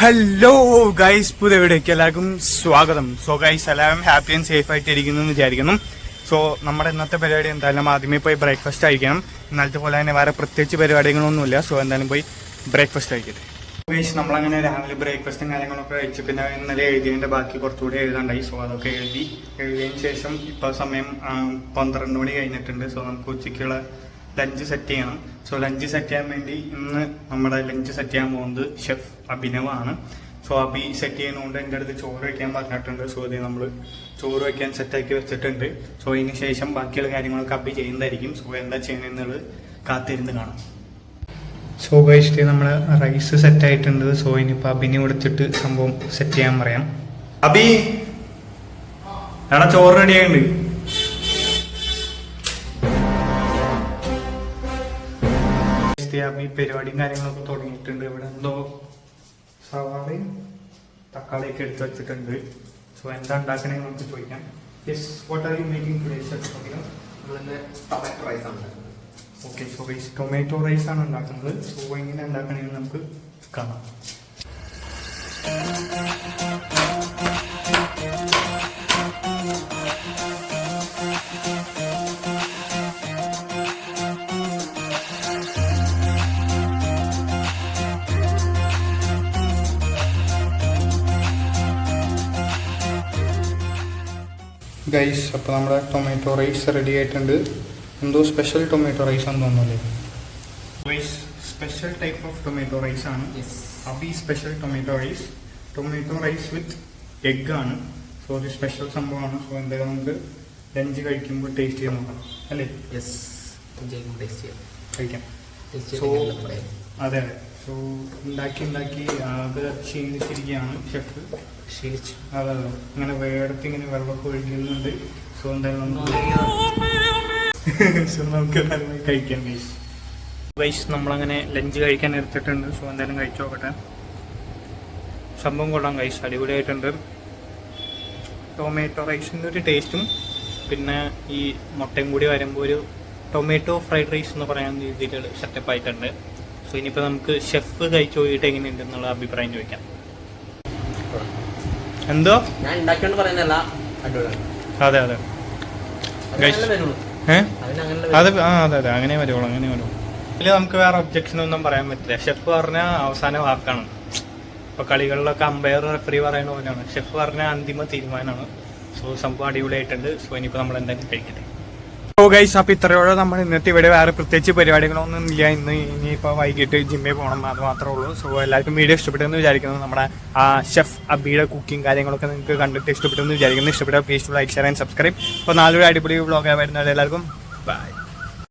Hello guys, പുതിയ വീഡിയോയ്ക്ക് എല്ലാവർക്കും സ്വാഗതം. സോ ഗൈസ്, എല്ലാവരും ഹാപ്പി ആൻഡ് സേഫ് ആയിട്ട് ഇരിക്കുന്നു എന്ന് വിചാരിക്കുന്നു. സോ നമ്മുടെ ഇന്നത്തെ പരിപാടി എന്തായാലും ആദ്യമേ പോയി ബ്രേക്ക്ഫാസ്റ്റ് കഴിക്കണം. ഇന്നലത്തെ പോലെ തന്നെ വേറെ പ്രത്യേകിച്ച് പരിപാടികളൊന്നുമില്ല. സോ എന്തായാലും പോയി ബ്രേക്ക്ഫാസ്റ്റ് കഴിക്കട്ടെ. ഗൈസ്, നമ്മളങ്ങനെ രാവിലെ ബ്രേക്ക്ഫാസ്റ്റും കാര്യങ്ങളൊക്കെ കഴിച്ചു. പിന്നെ ഇന്നലെ എഴുതിയതിൻ്റെ ബാക്കി കുറച്ചുകൂടി എഴുതാണ്ടായി. സോ അതൊക്കെ എഴുതിയതിന് ശേഷം ഇപ്പോൾ സമയം 12 മണി കഴിഞ്ഞിട്ടുണ്ട്. സോ നമുക്ക് ഉച്ചയ്ക്കുള്ള ലഞ്ച് സെറ്റ് ചെയ്യണം. സോ ലഞ്ച് സെറ്റ് ചെയ്യാൻ വേണ്ടി ഇന്ന് നമ്മുടെ ലഞ്ച് സെറ്റ് ചെയ്യാൻ പോകുന്നത് ഷെഫ് അഭിനവാണ്. സോ അഭി സെറ്റ് ചെയ്യുന്നതുകൊണ്ട് എൻ്റെ അടുത്ത് ചോറ് വയ്ക്കാൻ പറഞ്ഞിട്ടുണ്ട്. സോ ഇത് നമ്മൾ ചോറ് വയ്ക്കാൻ സെറ്റാക്കി വെച്ചിട്ടുണ്ട്. സോ ഇതിന് ശേഷം ബാക്കിയുള്ള കാര്യങ്ങളൊക്കെ അഭി ചെയ്യുന്നതായിരിക്കും. സോ എന്താ ചെയ്യുന്നതെന്നുള്ളത് കാത്തിരുന്ന് കാണാം. സോ കഴിച്ചിട്ട് നമ്മൾ റൈസ് സെറ്റ് ആയിട്ടുണ്ട്. സോ ഇനിയിപ്പോൾ അഭിനെ വിളിച്ചിട്ട് സംഭവം സെറ്റ് ചെയ്യാൻ പറയാം. അഭി എടാ, ചോറ് റെഡി ആയിട്ടുണ്ട്. അഭി പരിപാടിയും കാര്യങ്ങളൊക്കെ തുടങ്ങിയിട്ടുണ്ട്. ഇവിടെ എന്തോ സവാളയും തക്കാളിയൊക്കെ എടുത്ത് വെച്ചിട്ടുണ്ട്. സോ എന്താ ഉണ്ടാക്കണേ നമുക്ക് ചോദിക്കാം. Yes, what are you making today chef? Tomato rice ആണ്. Okay, so guys tomato rice ആണ് ഉണ്ടാക്കുന്നത്. സോ എങ്ങനെ ഉണ്ടാക്കണമെന്ന് നമുക്ക് കാണാം. ഗൈസ്, അപ്പോൾ നമ്മുടെ ടൊമാറ്റോ റൈസ് റെഡി ആയിട്ടുണ്ട്. എന്തോ സ്പെഷ്യൽ ടൊമാറ്റോ റൈസ് ആണെന്ന് തോന്നുന്നല്ലേ? Guys, special type of tomato rice ആണ്. അബി special tomato rice with egg ആണ്. സോ ഒരു സ്പെഷ്യൽ സംഭവമാണ്. സോ എന്തായാലും നമുക്ക് ലഞ്ച് കഴിക്കുമ്പോൾ ടേസ്റ്റ് ചെയ്യാൻ നോക്കാം അല്ലേ? കഴിക്കാം. സോ അതെ, സോ ഉണ്ടാക്കി അത് ക്ഷീണിച്ചിരിക്കുകയാണ് ഷെഫ്. അതെ, അങ്ങനെ വേടത്ത് ഇങ്ങനെ വെള്ളമൊക്കെ ഒഴിക്കുന്നുണ്ട്. സോ എന്തായാലും നമുക്ക് നന്നായി കഴിക്കാം ഗൈസ്. നമ്മളങ്ങനെ ലഞ്ച് കഴിക്കാൻ എടുത്തിട്ടുണ്ട്. സോ എന്തായാലും കഴിച്ചു നോക്കട്ടെ. സംഭവം കൊള്ളാം ഗൈസ്, അടിപൊളിയായിട്ടുണ്ട്. ടൊമാറ്റോ റൈസിൻ്റെ ഒരു ടേസ്റ്റും പിന്നെ ഈ മുട്ടയും കൂടി വരുമ്പോൾ ഒരു ടൊമാറ്റോ ഫ്രൈഡ് റൈസ് എന്ന് പറയാൻ രീതിയിൽ സെറ്റപ്പ് ആയിട്ടുണ്ട്. സോ ഇനിയിപ്പോൾ നമുക്ക് ഷെഫ് കഴിച്ചു പോയിട്ട് എങ്ങനെയുണ്ട് എന്നുള്ള അഭിപ്രായം ചോദിക്കാം. എന്തോ ഞാൻ ഉണ്ടാക്കിയോണ്ട് പറയുന്നല്ല, അതെ അതെ അതെ അങ്ങനെ വരുള്ളൂ. ഇതിൽ നമുക്ക് വേറെ ഒബ്ജക്ഷൻ ഒന്നും പറയാൻ പറ്റില്ല. ഷെഫ് പറഞ്ഞാൽ അവസാന വാക്കാണ്. ഇപ്പൊ കളികളിലൊക്കെ അമ്പയർ റെഫറി പറയുന്ന പോലെയാണ്. ഷെഫ് പറഞ്ഞ അന്തിമ തീരുമാനമാണ്. സോ സംഭവം അടിപൊളിയായിട്ടുണ്ട്. സോ ഇനിയിപ്പോൾ നമ്മൾ എന്തായാലും കഴിക്കട്ടെ. ഓ ഗൈസ്, അപ്പോൾ ഇത്രയോടെ നമ്മൾ ഇന്നത്തെ ഇവിടെ വേറെ പ്രത്യേകിച്ച് പരിപാടികളൊന്നും ഇല്ല. ഇനിയിപ്പോൾ വൈകിട്ട് ജിമ്മിൽ പോകണം, അത് മാത്രമേ ഉള്ളൂ. സോ എല്ലാവർക്കും വീഡിയോ ഇഷ്ടപ്പെട്ടെന്ന് വിചാരിക്കുന്നു. നമ്മുടെ ഷെഫ് അബിയുടെ കുക്കിംഗ് കാര്യങ്ങളൊക്കെ നിങ്ങൾക്ക് കണ്ടിട്ട് ഇഷ്ടപ്പെട്ടെന്ന് വിചാരിക്കുന്നു. ഇഷ്ടപ്പെട്ട please like, share and subscribe. അപ്പോൾ നാളെ അടിപൊളി വ്ളോഗ് വരുന്നത് എല്ലാവർക്കും ബൈ.